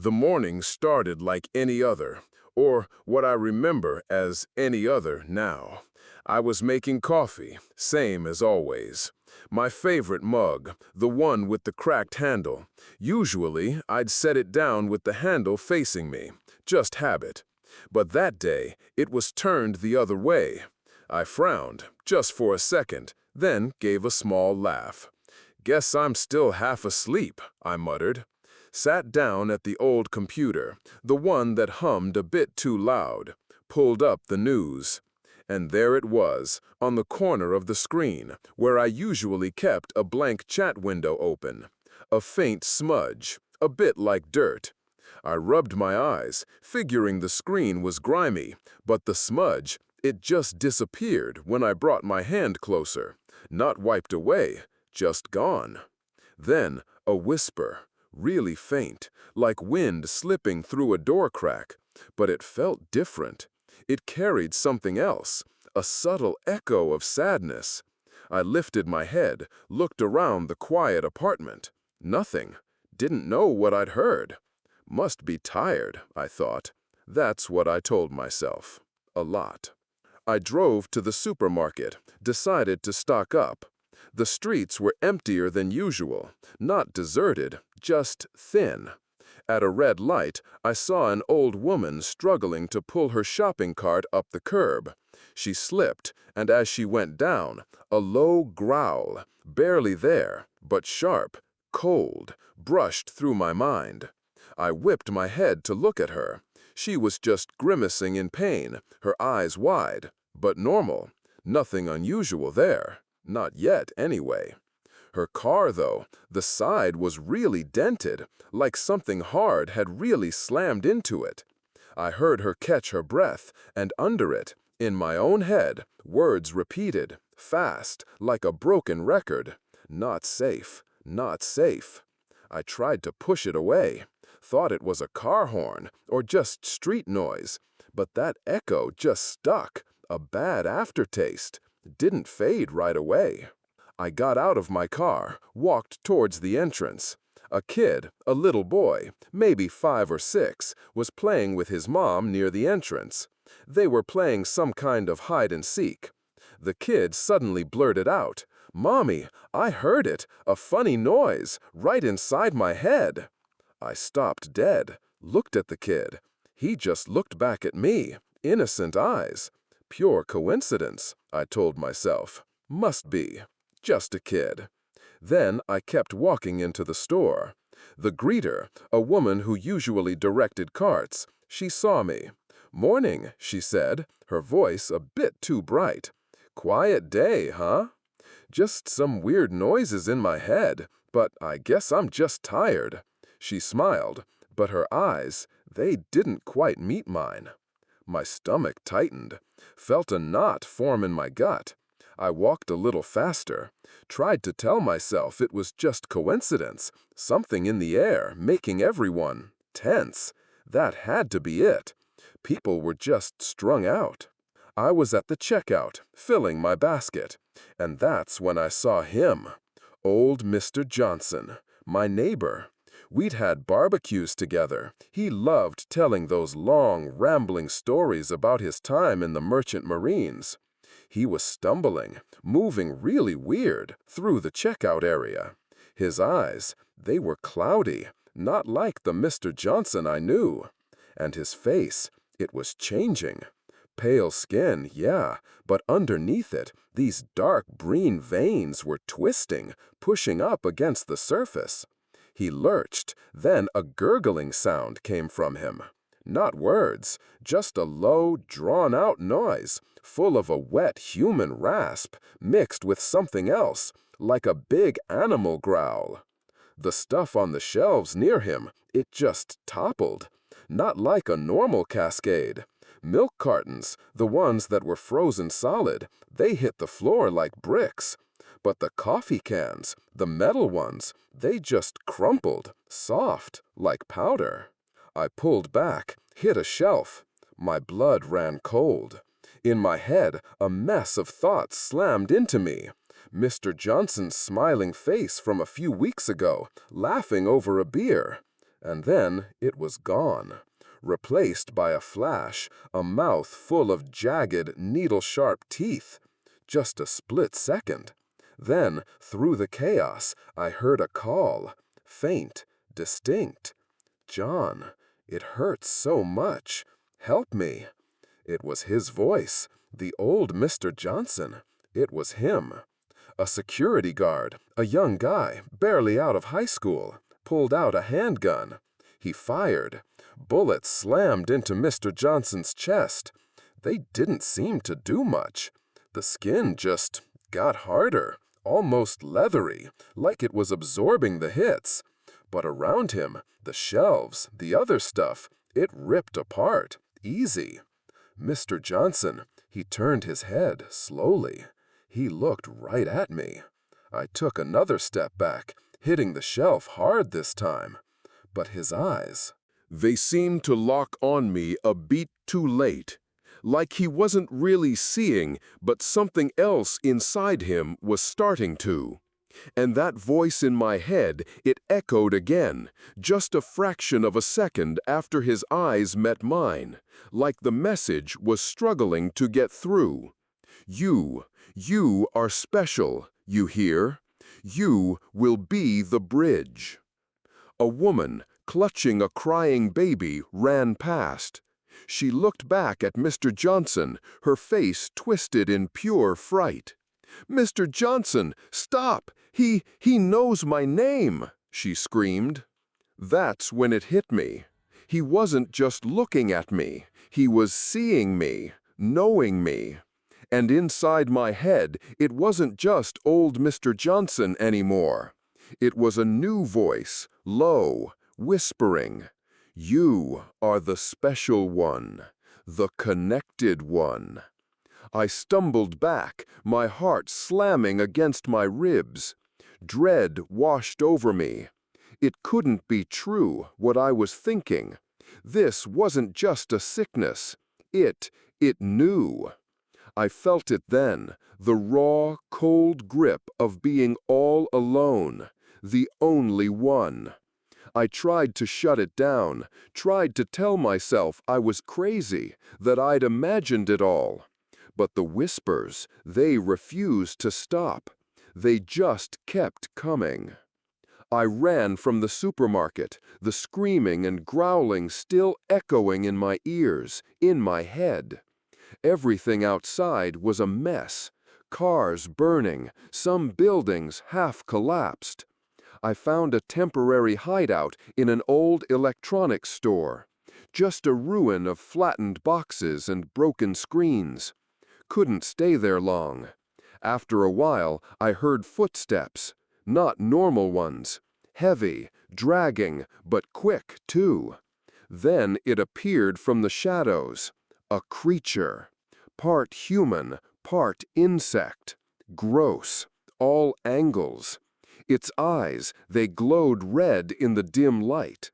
The morning started like any other, or what I remember as any other now. I was making coffee, same as always. My favorite mug, the one with the cracked handle. Usually, I'd set it down with the handle facing me, just habit. But that day, it was turned the other way. I frowned, just for a second, then gave a small laugh. "Guess I'm still half asleep," I muttered. Sat down at the old computer, the one that hummed a bit too loud, pulled up the news. And there it was, on the corner of the screen, where I usually kept a blank chat window open. A faint smudge, a bit like dirt. I rubbed my eyes, figuring the screen was grimy, but the smudge, it just disappeared when I brought my hand closer. Not wiped away, just gone. Then, a whisper, really faint, like wind slipping through a door crack, but it felt different. It carried something else, a subtle echo of sadness. I lifted my head, looked around the quiet apartment. Nothing. Didn't know what I'd heard. Must be tired, I thought. That's what I told myself. A lot. I drove to the supermarket, decided to stock up. The streets were emptier than usual, not deserted, just thin. At a red light, I saw an old woman struggling to pull her shopping cart up the curb. She slipped, and as she went down, a low growl, barely there, but sharp, cold, brushed through my mind. I whipped my head to look at her. She was just grimacing in pain, her eyes wide, but normal. Nothing unusual there. Not yet, anyway. Her car, though, the side was really dented, like something hard had really slammed into it. I heard her catch her breath, and under it, in my own head, words repeated, fast, like a broken record. Not safe, not safe. I tried to push it away. Thought it was a car horn, or just street noise. But that echo just stuck, a bad aftertaste. Didn't fade right away. I got out of my car, walked towards the entrance. A kid, a little boy, maybe 5 or 6, was playing with his mom near the entrance. They were playing some kind of hide and seek. The kid suddenly blurted out, "Mommy, I heard it, a funny noise, right inside my head." I stopped dead, looked at the kid. He just looked back at me, innocent eyes. Pure coincidence, I told myself. Must be. Just a kid. Then I kept walking into the store. The greeter, a woman who usually directed carts, she saw me. "Morning," she said, her voice a bit too bright. "Quiet day, huh?" "Just some weird noises in my head, but I guess I'm just tired." She smiled, but her eyes, they didn't quite meet mine. My stomach tightened, felt a knot form in my gut. I walked a little faster, tried to tell myself it was just coincidence, something in the air making everyone tense. That had to be it. People were just strung out. I was at the checkout, filling my basket, and that's when I saw him. Old Mr. Johnson, my neighbor. We'd had barbecues together. He loved telling those long, rambling stories about his time in the Merchant Marines. He was stumbling, moving really weird, through the checkout area. His eyes, they were cloudy, not like the Mr. Johnson I knew. And his face, it was changing. Pale skin, yeah, but underneath it, these dark green veins were twisting, pushing up against the surface. He lurched, then a gurgling sound came from him. Not words, just a low, drawn-out noise, full of a wet human rasp, mixed with something else, like a big animal growl. The stuff on the shelves near him, it just toppled. Not like a normal cascade. Milk cartons, the ones that were frozen solid, they hit the floor like bricks. But the coffee cans, the metal ones, they just crumpled, soft, like powder. I pulled back, hit a shelf. My blood ran cold. In my head, a mess of thoughts slammed into me. Mr. Johnson's smiling face from a few weeks ago, laughing over a beer. And then it was gone, replaced by a flash, a mouth full of jagged, needle-sharp teeth. Just a split second. Then, through the chaos, I heard a call, faint, distinct. "John, it hurts so much. Help me." It was his voice, the old Mr. Johnson. It was him. A security guard, a young guy, barely out of high school, pulled out a handgun. He fired. Bullets slammed into Mr. Johnson's chest. They didn't seem to do much. The skin just got harder, almost leathery, like it was absorbing the hits. But around him, the shelves, the other stuff, it ripped apart, easy. Mr. Johnson, he turned his head slowly. He looked right at me. I took another step back, hitting the shelf hard this time. But his eyes, They seemed to lock on me a beat too late, like he wasn't really seeing, but something else inside him was starting to. And that voice in my head, it echoed again, just a fraction of a second after his eyes met mine, like the message was struggling to get through. You are special, you hear? You will be the bridge. A woman, clutching a crying baby, ran past. She looked back at Mr. Johnson, her face twisted in pure fright. "Mr. Johnson, stop! He knows my name!" she screamed. That's when it hit me. He wasn't just looking at me. He was seeing me, knowing me. And inside my head, it wasn't just old Mr. Johnson anymore. It was a new voice, low, whispering. You are the special one, the connected one. I stumbled back, my heart slamming against my ribs. Dread washed over me. It couldn't be true, what I was thinking. This wasn't just a sickness. It knew. I felt it then, the raw, cold grip of being all alone, the only one. I tried to shut it down, tried to tell myself I was crazy, that I'd imagined it all. But the whispers, they refused to stop. They just kept coming. I ran from the supermarket, the screaming and growling still echoing in my ears, in my head. Everything outside was a mess. Cars burning, some buildings half collapsed. I found a temporary hideout in an old electronics store. Just a ruin of flattened boxes and broken screens. Couldn't stay there long. After a while, I heard footsteps. Not normal ones. Heavy, dragging, but quick, too. Then it appeared from the shadows. A creature. Part human, part insect. Gross. All angles. Its eyes, they glowed red in the dim light.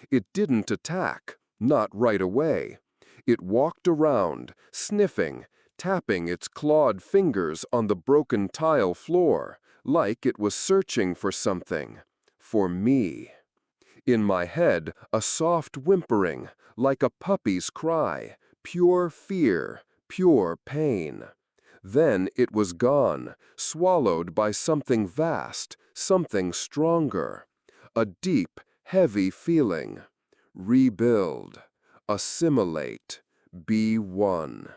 It didn't attack, not right away. It walked around, sniffing, tapping its clawed fingers on the broken tile floor, like it was searching for something. For me. In my head, a soft whimpering, like a puppy's cry, pure fear, pure pain. Then it was gone, swallowed by something vast, something stronger. A deep, heavy feeling. Rebuild. Assimilate. Be one.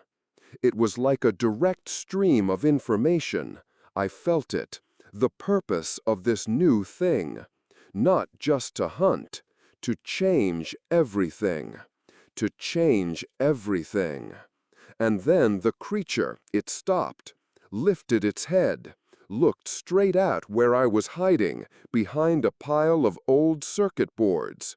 It was like a direct stream of information. I felt it. The purpose of this new thing. Not just to hunt. To change everything. To change everything. And then the creature, it stopped, lifted its head, looked straight at where I was hiding, behind a pile of old circuit boards.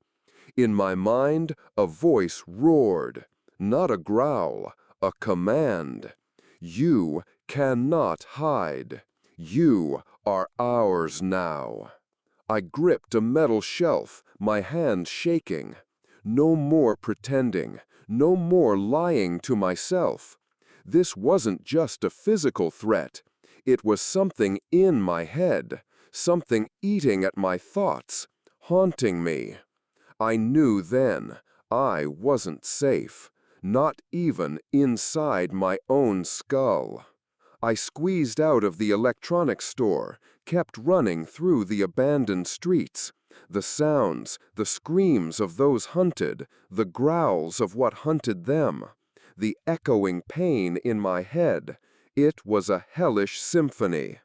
In my mind, a voice roared, not a growl, a command. You cannot hide. You are ours now. I gripped a metal shelf, my hand shaking. No more pretending. No more lying to myself. This wasn't just a physical threat. It was something in my head, something eating at my thoughts, haunting me. I knew then I wasn't safe, not even inside my own skull. I squeezed out of the electronics store, kept running through the abandoned streets. The sounds, the screams of those hunted, the growls of what hunted them, the echoing pain in my head. It was a hellish symphony.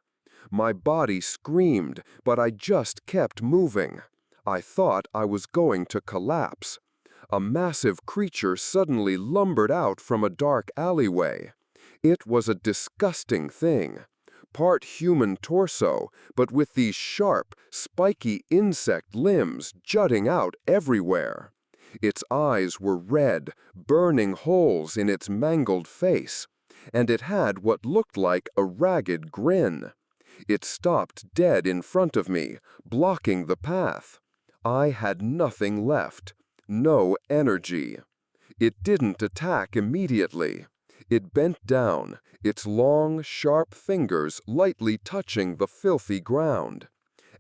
My body screamed, but I just kept moving. I thought I was going to collapse. A massive creature suddenly lumbered out from a dark alleyway. It was a disgusting thing. Part human torso, but with these sharp, spiky insect limbs jutting out everywhere. Its eyes were red, burning holes in its mangled face, and it had what looked like a ragged grin. It stopped dead in front of me, blocking the path. I had nothing left, no energy. It didn't attack immediately. It bent down, its long, sharp fingers lightly touching the filthy ground.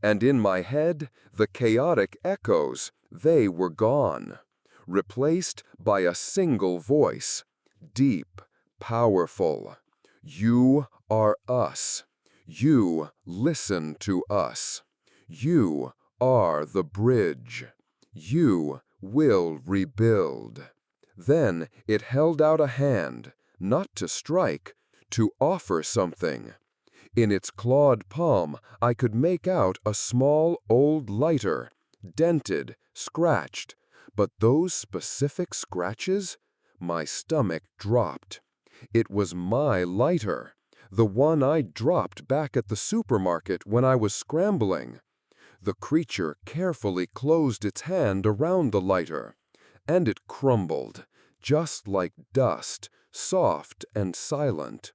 And in my head, the chaotic echoes, they were gone, replaced by a single voice, deep, powerful. You are us. You listen to us. You are the bridge. You will rebuild. Then it held out a hand, not to strike, to offer something. In its clawed palm, I could make out a small old lighter, dented, scratched. But those specific scratches? My stomach dropped. It was my lighter, the one I dropped back at the supermarket when I was scrambling. The creature carefully closed its hand around the lighter, and it crumbled, just like dust, soft and silent.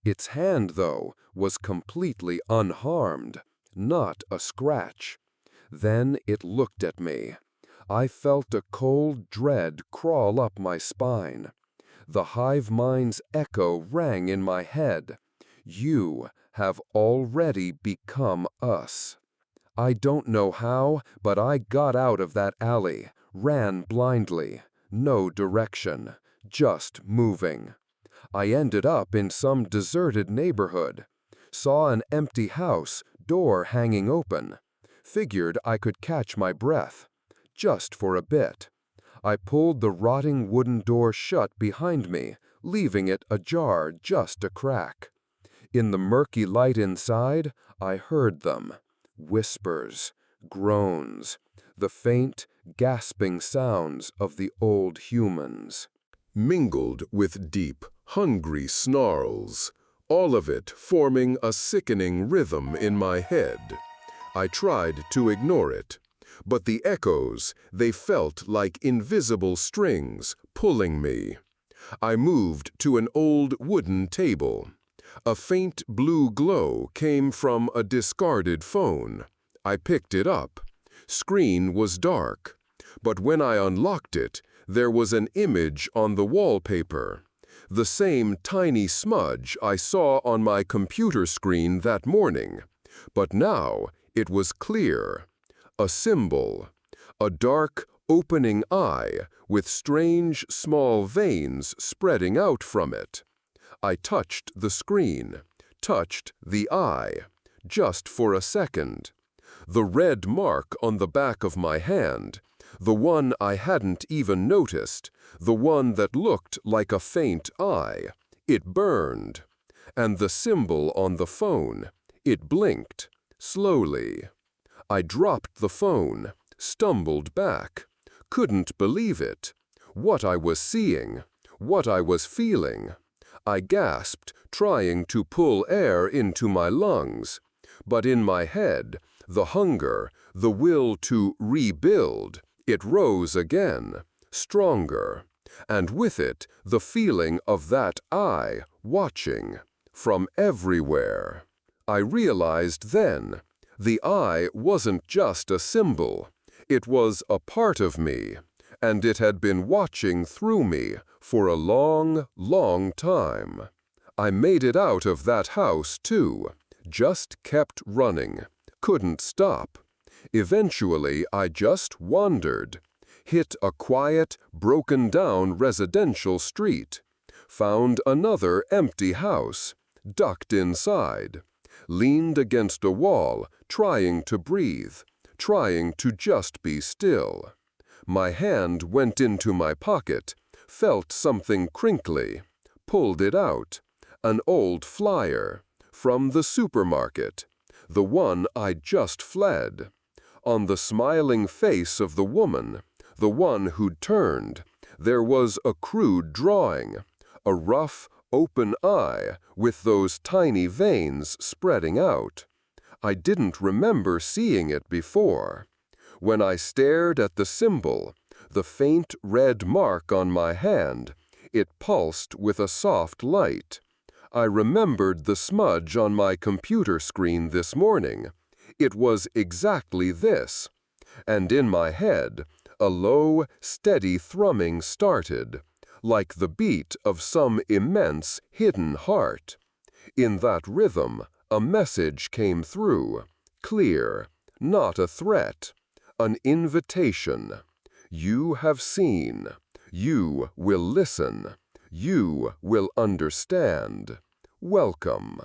Its hand, though, was completely unharmed, not a scratch. Then it looked at me. I felt a cold dread crawl up my spine. The hive mind's echo rang in my head. You have already become us. I don't know how, but I got out of that alley, ran blindly, no direction, just moving. I ended up in some deserted neighborhood, saw an empty house, door hanging open, figured I could catch my breath, just for a bit. I pulled the rotting wooden door shut behind me, leaving it ajar just a crack. In the murky light inside, I heard them. Whispers, groans, the faint, gasping sounds of the old humans. Mingled with deep, hungry snarls, all of it forming a sickening rhythm in my head. I tried to ignore it, but the echoes, they felt like invisible strings pulling me. I moved to an old wooden table. A faint blue glow came from a discarded phone. I picked it up. Screen was dark, but when I unlocked it, there was an image on the wallpaper. The same tiny smudge I saw on my computer screen that morning. But now it was clear. A symbol. A dark, opening eye with strange, small veins spreading out from it. I touched the screen, touched the eye, just for a second. The red mark on the back of my hand, the one I hadn't even noticed, the one that looked like a faint eye, it burned. And the symbol on the phone, it blinked, slowly. I dropped the phone, stumbled back, couldn't believe it. What I was seeing, what I was feeling. I gasped, trying to pull air into my lungs. But in my head, the hunger, the will to rebuild, it rose again, stronger. And with it, the feeling of that eye watching, from everywhere. I realized then, the eye wasn't just a symbol. It was a part of me, and it had been watching through me for a long, long time. I made it out of that house, too. Just kept running. Couldn't stop. Eventually, I just wandered. hit a quiet, broken-down residential street, found another empty house, ducked inside, leaned against a wall, trying to breathe, trying to just be still. My hand went into my pocket, felt something crinkly, pulled it out, an old flyer, from the supermarket, the one I'd just fled. On the smiling face of the woman, the one who'd turned, there was a crude drawing, a rough, open eye with those tiny veins spreading out. I didn't remember seeing it before. When I stared at the symbol, the faint red mark on my hand, it pulsed with a soft light. I remembered the smudge on my computer screen this morning. It was exactly this. And in my head, a low, steady thrumming started, like the beat of some immense, hidden heart. In that rhythm, a message came through, clear, not a threat, an invitation. You have seen. You will listen. You will understand. Welcome.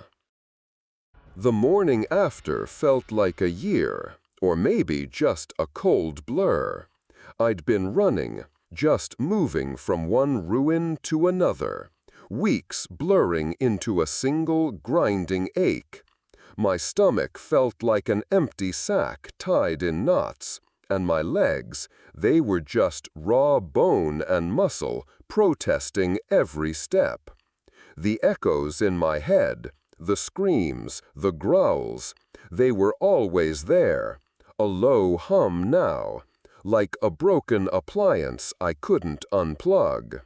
The morning after felt like a year, or maybe just a cold blur. I'd been running, just moving from one ruin to another, weeks blurring into a single grinding ache. My stomach felt like an empty sack tied in knots, and my legs, they were just raw bone and muscle protesting every step. The echoes in my head, the screams, the growls, they were always there, a low hum now, like a broken appliance I couldn't unplug.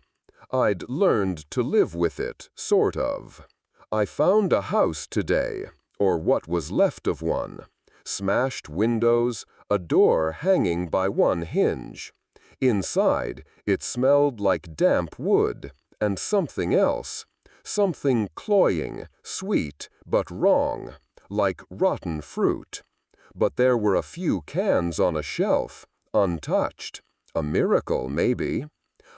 I'd learned to live with it, sort of. I found a house today, or what was left of one. Smashed windows, a door hanging by one hinge. Inside, it smelled like damp wood, and something else. Something cloying, sweet, but wrong, like rotten fruit. But there were a few cans on a shelf, untouched. A miracle, maybe.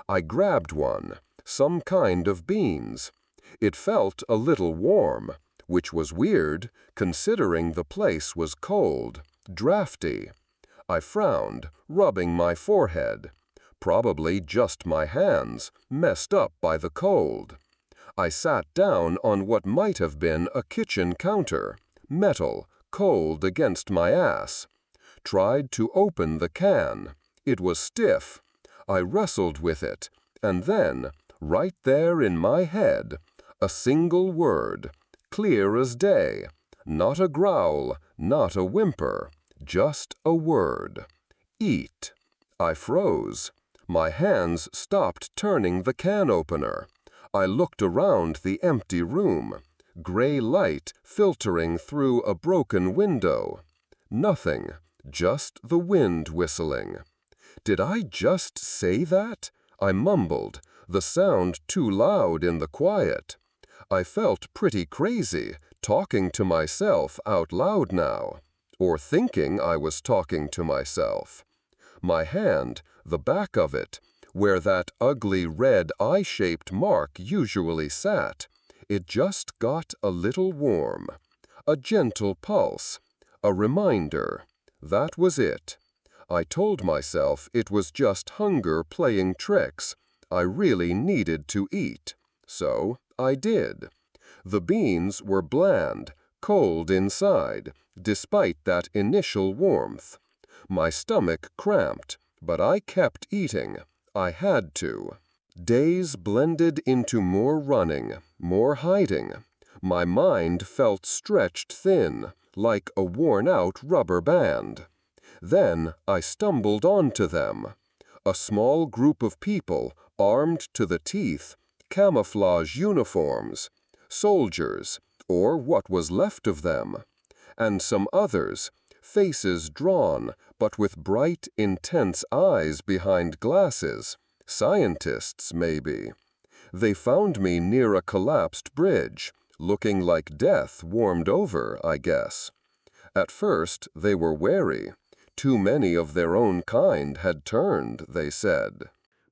I grabbed one, some kind of beans. It felt a little warm, which was weird, considering the place was cold, drafty. I frowned, rubbing my forehead. Probably just my hands, messed up by the cold. I sat down on what might have been a kitchen counter, metal, cold against my ass. Tried to open the can. It was stiff. I wrestled with it, and then, right there in my head, a single word, clear as day. Not a growl, not a whimper, just a word. Eat. I froze. My hands stopped turning the can opener. I looked around the empty room, gray light filtering through a broken window. Nothing, just the wind whistling. Did I just say that? I mumbled, the sound too loud in the quiet. I felt pretty crazy, talking to myself out loud now, or thinking I was talking to myself. My hand, the back of it, where that ugly red eye-shaped mark usually sat, it just got a little warm. A gentle pulse. A reminder. That was it. I told myself it was just hunger playing tricks. I really needed to eat. So I did. The beans were bland, cold inside, despite that initial warmth. My stomach cramped, but I kept eating. I had to. Days blended into more running, more hiding. My mind felt stretched thin, like a worn-out rubber band. Then I stumbled onto them. A small group of people, armed to the teeth, camouflage uniforms, soldiers, or what was left of them, and some others, faces drawn, but with bright, intense eyes behind glasses. Scientists, maybe. They found me near a collapsed bridge, looking like death warmed over, I guess. At first, they were wary, Too many of their own kind had turned, they said.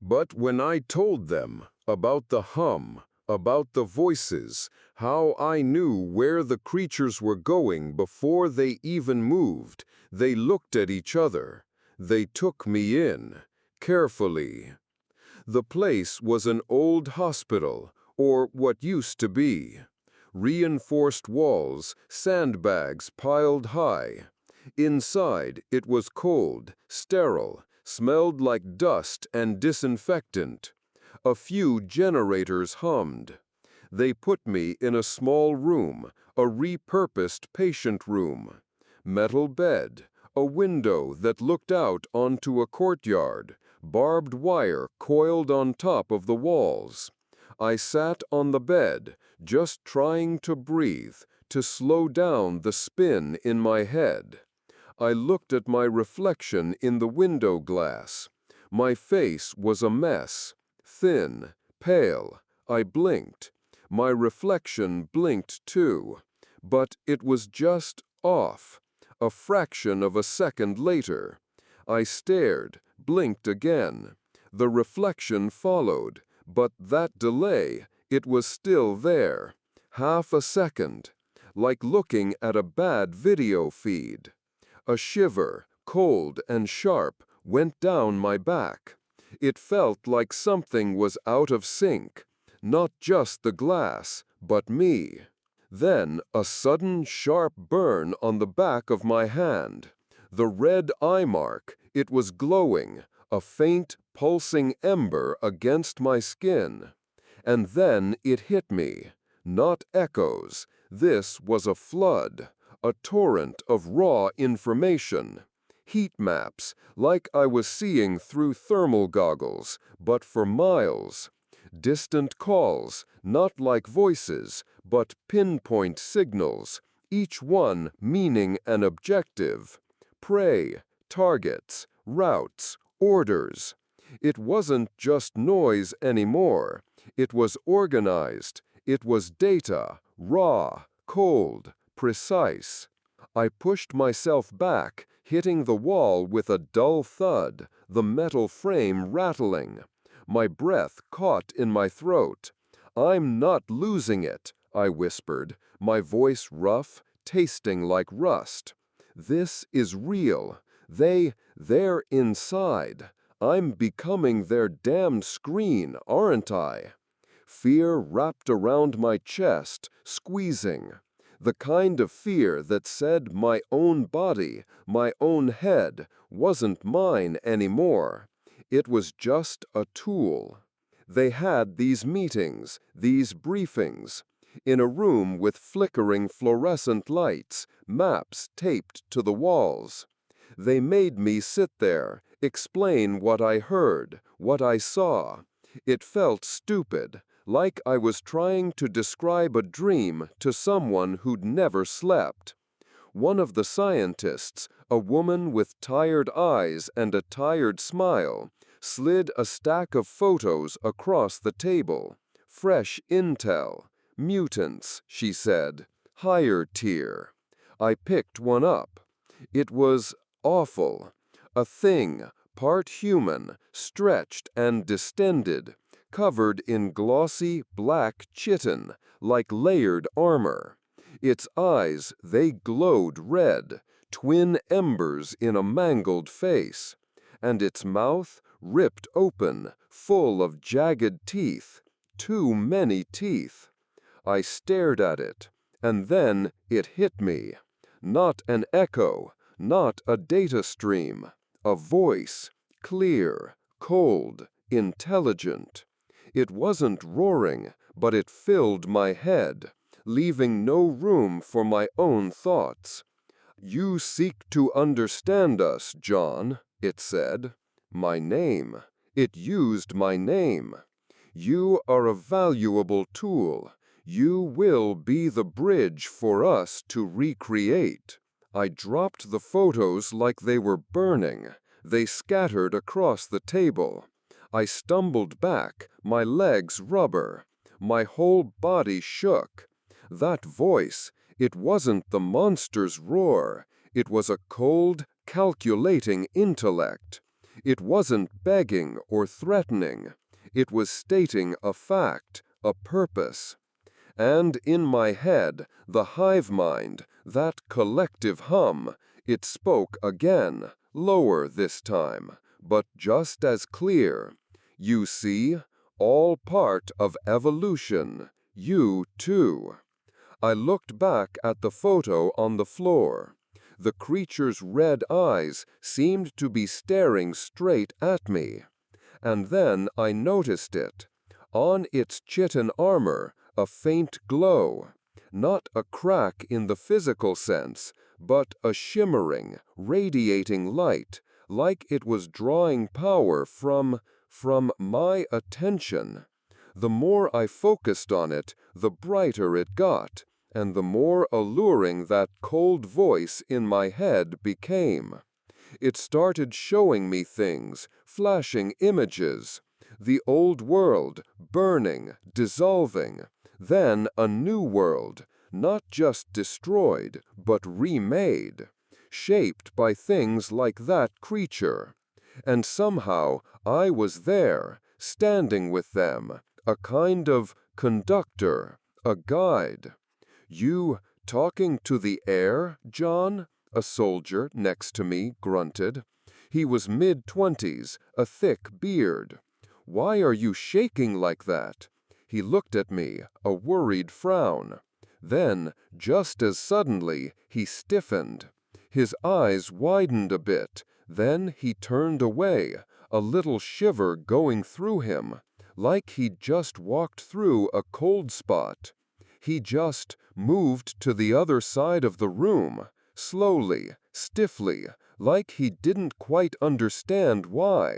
But when I told them about the hum, about the voices, how I knew where the creatures were going before they even moved, they looked at each other. They took me in, carefully. The place was an old hospital, or what used to be. Reinforced walls, sandbags piled high. Inside, it was cold, sterile, smelled like dust and disinfectant. A few generators hummed. They put me in a small room, a repurposed patient room. Metal bed, a window that looked out onto a courtyard, barbed wire coiled on top of the walls. I sat on the bed, just trying to breathe, to slow down the spin in my head. I looked at my reflection in the window glass. My face was a mess, thin, pale. I blinked. My reflection blinked too. But it was just off. A fraction of a second later. I stared, blinked again. The reflection followed, but that delay, it was still there. Half a second. Like looking at a bad video feed. A shiver, cold and sharp, went down my back. It felt like something was out of sync. Not just the glass, but me. Then a sudden sharp burn on the back of my hand. The red eye mark, it was glowing, a faint, pulsing ember against my skin. And then it hit me. Not echoes. This was a flood. A torrent of raw information. Heat maps, like I was seeing through thermal goggles, but for miles. Distant calls, not like voices, but pinpoint signals, each one meaning an objective. Prey, targets, routes, orders. It wasn't just noise anymore. It was organized. It was data, raw, cold, precise. I pushed myself back, hitting the wall with a dull thud, the metal frame rattling. My breath caught in my throat. "I'm not losing it," I whispered, my voice rough, tasting like rust. "This is real. They're inside. I'm becoming their damned screen, aren't I?" Fear wrapped around my chest, squeezing. The kind of fear that said my own body, my own head, wasn't mine anymore. It was just a tool. They had these meetings, these briefings, in a room with flickering fluorescent lights, maps taped to the walls. They made me sit there, explain what I heard, what I saw. It felt stupid, like I was trying to describe a dream to someone who'd never slept. One of the scientists, a woman with tired eyes and a tired smile, slid a stack of photos across the table. Fresh intel. Mutants, she said. Higher tier. I picked one up. It was awful. A thing, part human, stretched and distended, covered in glossy black chitin, like layered armor. Its eyes, they glowed red, twin embers in a mangled face. And its mouth, ripped open, full of jagged teeth. Too many teeth. I stared at it, and then it hit me. Not an echo, not a data stream. A voice, clear, cold, intelligent. It wasn't roaring, but it filled my head, leaving no room for my own thoughts. "You seek to understand us, John," it said. My name. It used my name. "You are a valuable tool. You will be the bridge for us to recreate." I dropped the photos like they were burning. They scattered across the table. I stumbled back, my legs rubber. My whole body shook. That voice, it wasn't the monster's roar. It was a cold, calculating intellect. It wasn't begging or threatening. It was stating a fact, a purpose. And in my head, the hive mind, that collective hum, it spoke again, lower this time, but just as clear. You see, all part of evolution, you too. I looked back at the photo on the floor. The creature's red eyes seemed to be staring straight at me. And then I noticed it. On its chitin armor, a faint glow. Not a crack in the physical sense, but a shimmering, radiating light, like it was drawing power from my attention. The more I focused on it, the brighter it got, and the more alluring that cold voice in my head became. It started showing me things, flashing images. The old world, burning, dissolving. Then a new world, not just destroyed, but remade. Shaped by things like that creature. And somehow I was there, standing with them, a kind of conductor, a guide. You talking to the air, John? A soldier next to me grunted. He was mid-20s, a thick beard. Why are you shaking like that? He looked at me, a worried frown. Then, just as suddenly, he stiffened. His eyes widened a bit. Then he turned away, a little shiver going through him, like he'd just walked through a cold spot. He just moved to the other side of the room, slowly, stiffly, like he didn't quite understand why.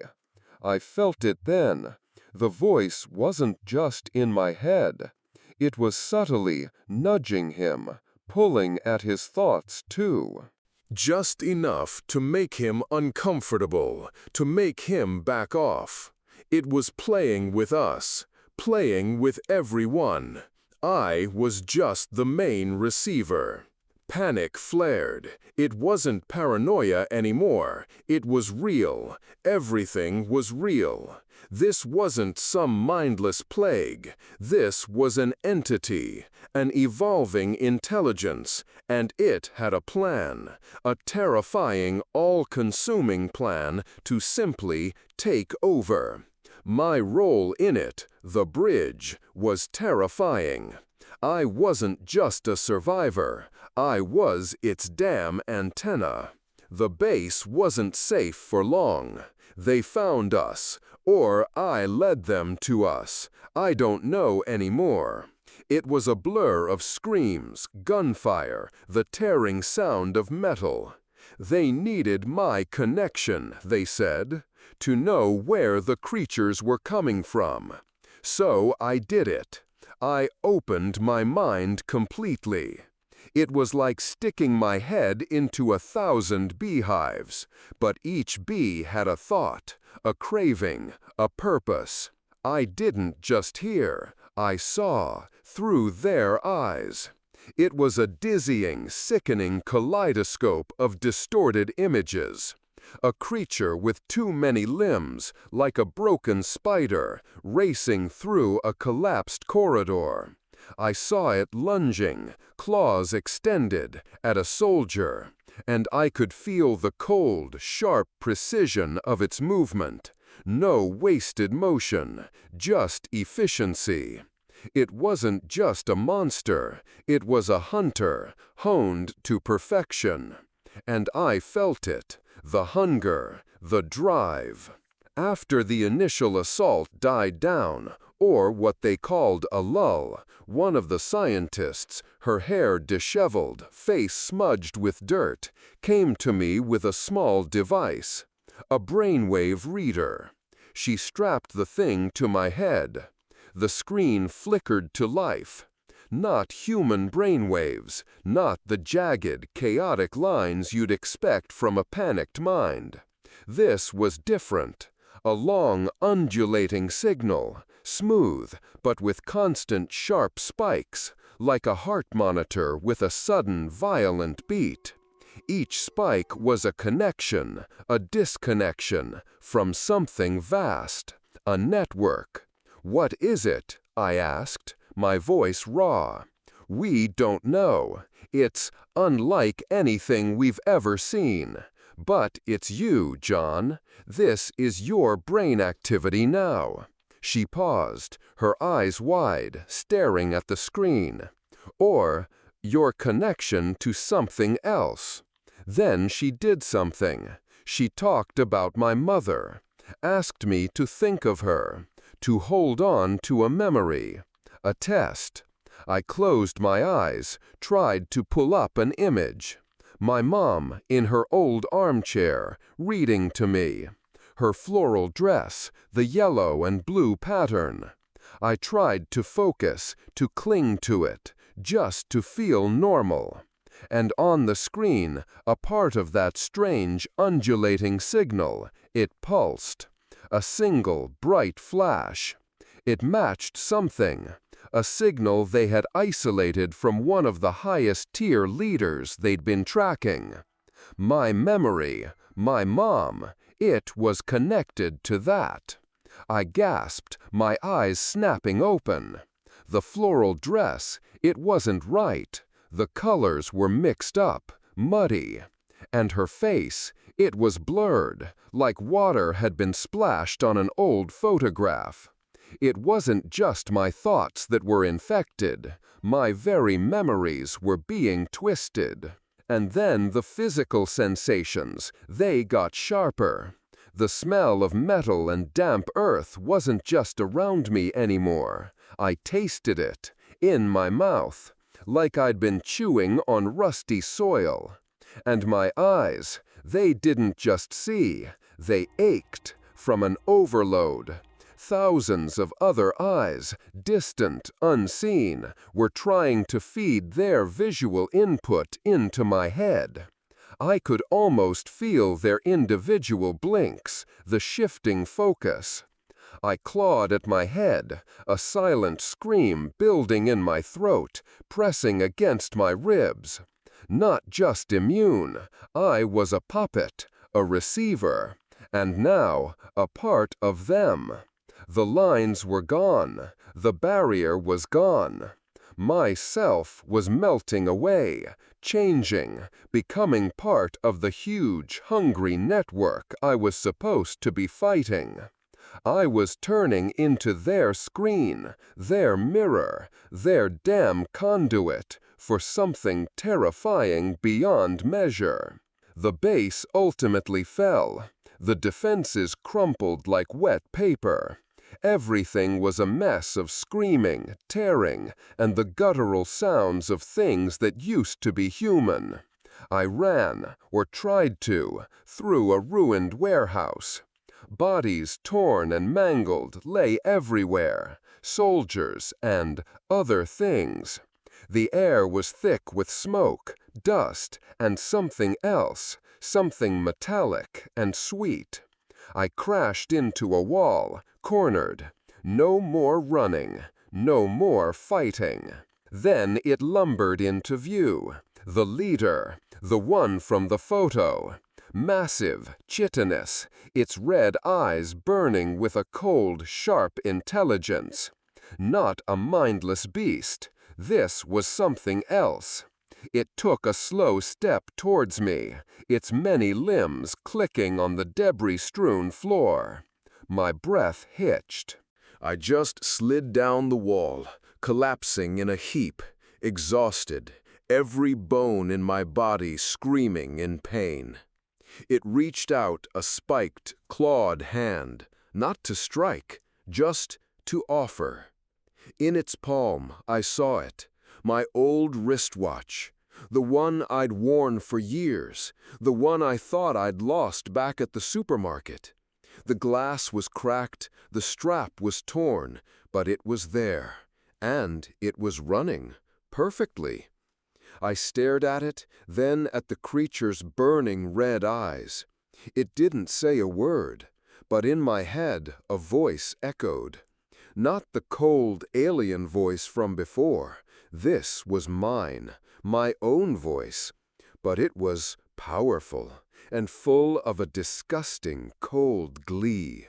I felt it then. The voice wasn't just in my head. It was subtly nudging him, pulling at his thoughts too. Just enough to make him uncomfortable, to make him back off. It was playing with us, playing with everyone. I was just the main receiver. Panic flared. It wasn't paranoia anymore. It was real. Everything was real. This wasn't some mindless plague. This was an entity, an evolving intelligence, and it had a plan, a terrifying, all-consuming plan to simply take over. My role in it, the bridge, was terrifying. I wasn't just a survivor. I was its damn antenna. The base wasn't safe for long. They found us, or I led them to us. I don't know anymore. It was a blur of screams, gunfire, the tearing sound of metal. They needed my connection, they said, to know where the creatures were coming from. So I did it. I opened my mind completely. It was like sticking my head into 1,000 beehives, but each bee had a thought, a craving, a purpose. I didn't just hear, I saw, through their eyes. It was a dizzying, sickening kaleidoscope of distorted images. A creature with too many limbs, like a broken spider, racing through a collapsed corridor. I saw it lunging, claws extended, at a soldier, and I could feel the cold, sharp precision of its movement. No wasted motion, just efficiency. It wasn't just a monster, it was a hunter, honed to perfection. And I felt it, the hunger, the drive. After the initial assault died down, or what they called a lull, one of the scientists, her hair disheveled, face smudged with dirt, came to me with a small device, a brainwave reader. She strapped the thing to my head. The screen flickered to life. Not human brainwaves, not the jagged, chaotic lines you'd expect from a panicked mind. This was different. A long, undulating signal, smooth, but with constant sharp spikes, like a heart monitor with a sudden, violent beat. Each spike was a connection, a disconnection from something vast, a network. "What is it?" I asked, my voice raw. "We don't know. It's unlike anything we've ever seen. But it's you, John. This is your brain activity now." She paused, her eyes wide, staring at the screen. "Or your connection to something else." Then she did something. She talked about my mother, asked me to think of her, to hold on to a memory, a test. I closed my eyes, tried to pull up an image. My mom, in her old armchair, reading to me. Her floral dress, the yellow and blue pattern. I tried to focus, to cling to it, just to feel normal. And on the screen, a part of that strange, undulating signal, it pulsed. A single, bright flash. It matched something, a signal they had isolated from one of the highest-tier leaders they'd been tracking. My memory, my mom, it was connected to that. I gasped, my eyes snapping open. The floral dress, it wasn't right. The colors were mixed up, muddy. And her face, it was blurred, like water had been splashed on an old photograph. It wasn't just my thoughts that were infected. My very memories were being twisted. And then the physical sensations, they got sharper. The smell of metal and damp earth wasn't just around me anymore. I tasted it, in my mouth, like I'd been chewing on rusty soil. And my eyes, they didn't just see, they ached from an overload. Thousands of other eyes, distant, unseen, were trying to feed their visual input into my head. I could almost feel their individual blinks, the shifting focus. I clawed at my head, a silent scream building in my throat, pressing against my ribs. Not just immune, I was a puppet, a receiver, and now a part of them. The lines were gone, the barrier was gone. My self was melting away, changing, becoming part of the huge, hungry network I was supposed to be fighting. I was turning into their screen, their mirror, their damn conduit for something terrifying beyond measure. The base ultimately fell. The defenses crumpled like wet paper. Everything was a mess of screaming, tearing, and the guttural sounds of things that used to be human. I ran, or tried to, through a ruined warehouse. Bodies torn and mangled lay everywhere, soldiers and other things. The air was thick with smoke, dust, and something else, something metallic and sweet. I crashed into a wall, cornered. No more running, no more fighting. Then it lumbered into view. The leader, the one from the photo. Massive, chitinous, its red eyes burning with a cold, sharp intelligence. Not a mindless beast. This was something else. It took a slow step towards me, its many limbs clicking on the debris-strewn floor. My breath hitched. I just slid down the wall, collapsing in a heap, exhausted, every bone in my body screaming in pain. It reached out a spiked, clawed hand, not to strike, just to offer. In its palm, I saw it, my old wristwatch, the one I'd worn for years, the one I thought I'd lost back at the supermarket. The glass was cracked, the strap was torn, but it was there, and it was running, perfectly. I stared at it, then at the creature's burning red eyes. It didn't say a word, but in my head a voice echoed. Not the cold, alien voice from before. This was mine, my own voice. But it was powerful, and full of a disgusting, cold glee.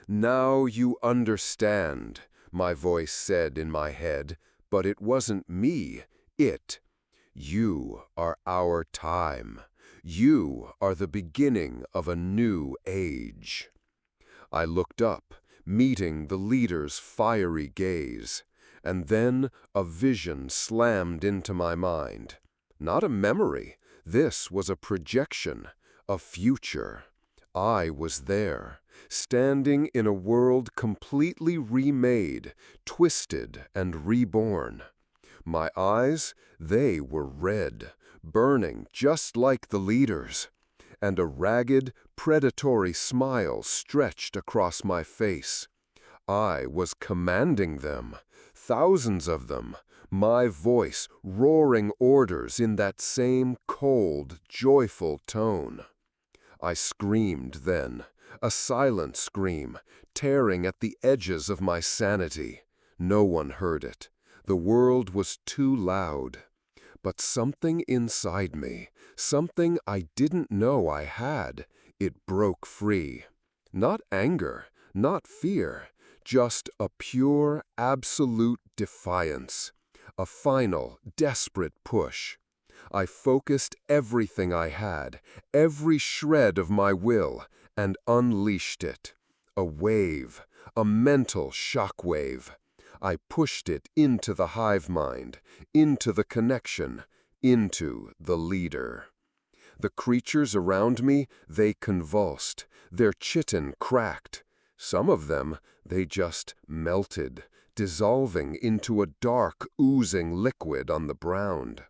"Now you understand," my voice said in my head, but it wasn't me, it. "You are our time. You are the beginning of a new age." I looked up, meeting the leader's fiery gaze, and then a vision slammed into my mind. Not a memory, this was a projection, a future. I was there, standing in a world completely remade, twisted and reborn. My eyes, they were red, burning just like the leader's, and a ragged, predatory smile stretched across my face. I was commanding them, thousands of them, my voice roaring orders in that same cold, joyful tone. I screamed then, a silent scream, tearing at the edges of my sanity. No one heard it. The world was too loud. But something inside me, something I didn't know I had, it broke free. Not anger, not fear, just a pure, absolute defiance. A final, desperate push. I focused everything I had, every shred of my will, and unleashed it. A wave, a mental shock wave. I pushed it into the hive mind, into the connection, into the leader. The creatures around me, they convulsed, their chitin cracked. Some of them, they just melted, dissolving into a dark, oozing liquid on the ground.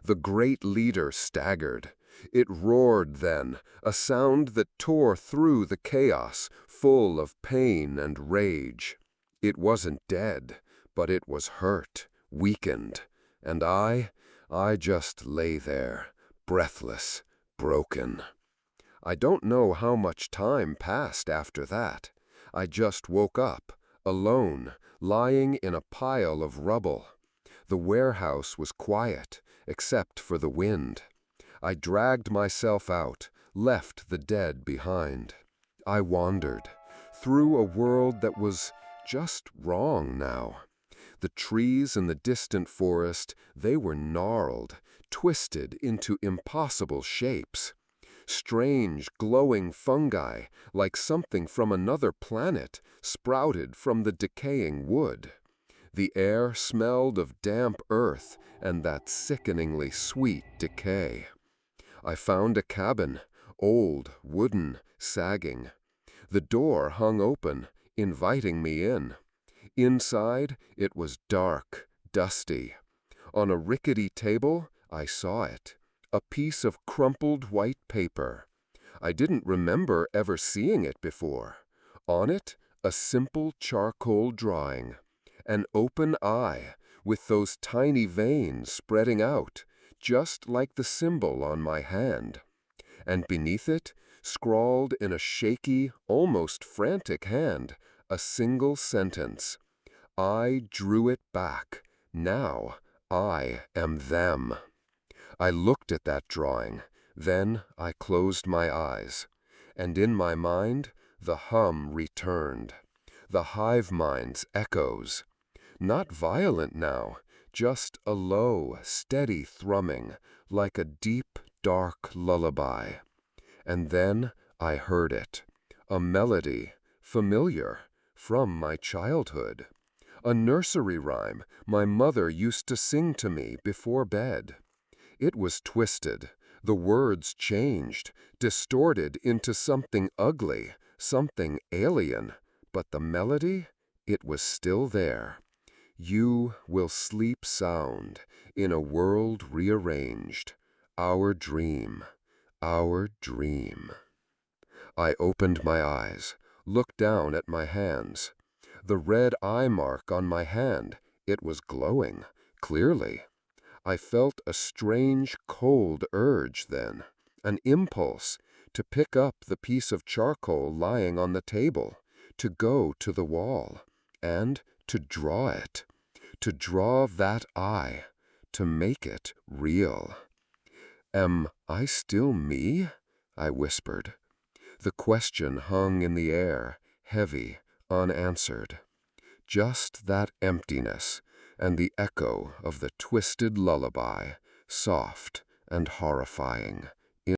The great leader staggered. It roared then, a sound that tore through the chaos, full of pain and rage. It wasn't dead, but it was hurt, weakened, and I just lay there, breathless, broken. I don't know how much time passed after that. I just woke up, alone, lying in a pile of rubble. The warehouse was quiet, except for the wind. I dragged myself out, left the dead behind. I wandered, through a world that was just wrong now. The trees in the distant forest, they were gnarled, twisted into impossible shapes. Strange, glowing fungi, like something from another planet, sprouted from the decaying wood. The air smelled of damp earth and that sickeningly sweet decay. I found a cabin, old, wooden, sagging. The door hung open, inviting me in. Inside, it was dark, dusty. On a rickety table, I saw it, a piece of crumpled white paper. I didn't remember ever seeing it before. On it, a simple charcoal drawing. An open eye, with those tiny veins spreading out, just like the symbol on my hand. And beneath it, scrawled in a shaky, almost frantic hand, a single sentence. I drew it back. Now I am them. I looked at that drawing. Then I closed my eyes. And in my mind, the hum returned. The hive mind's echoes. Not violent now, just a low, steady thrumming, like a deep, dark lullaby. And then I heard it, a melody, familiar, from my childhood. A nursery rhyme my mother used to sing to me before bed. It was twisted, the words changed, distorted into something ugly, something alien, but the melody, it was still there. You will sleep sound in a world rearranged. Our dream, our dream. I opened my eyes, looked down at my hands. The red eye mark on my hand, it was glowing, clearly. I felt a strange, cold urge then, an impulse to pick up the piece of charcoal lying on the table, to go to the wall, and to draw it, to draw that eye, to make it real. Am I still me? I whispered. The question hung in the air, heavy, unanswered. Just that emptiness, and the echo of the twisted lullaby, soft and horrifying.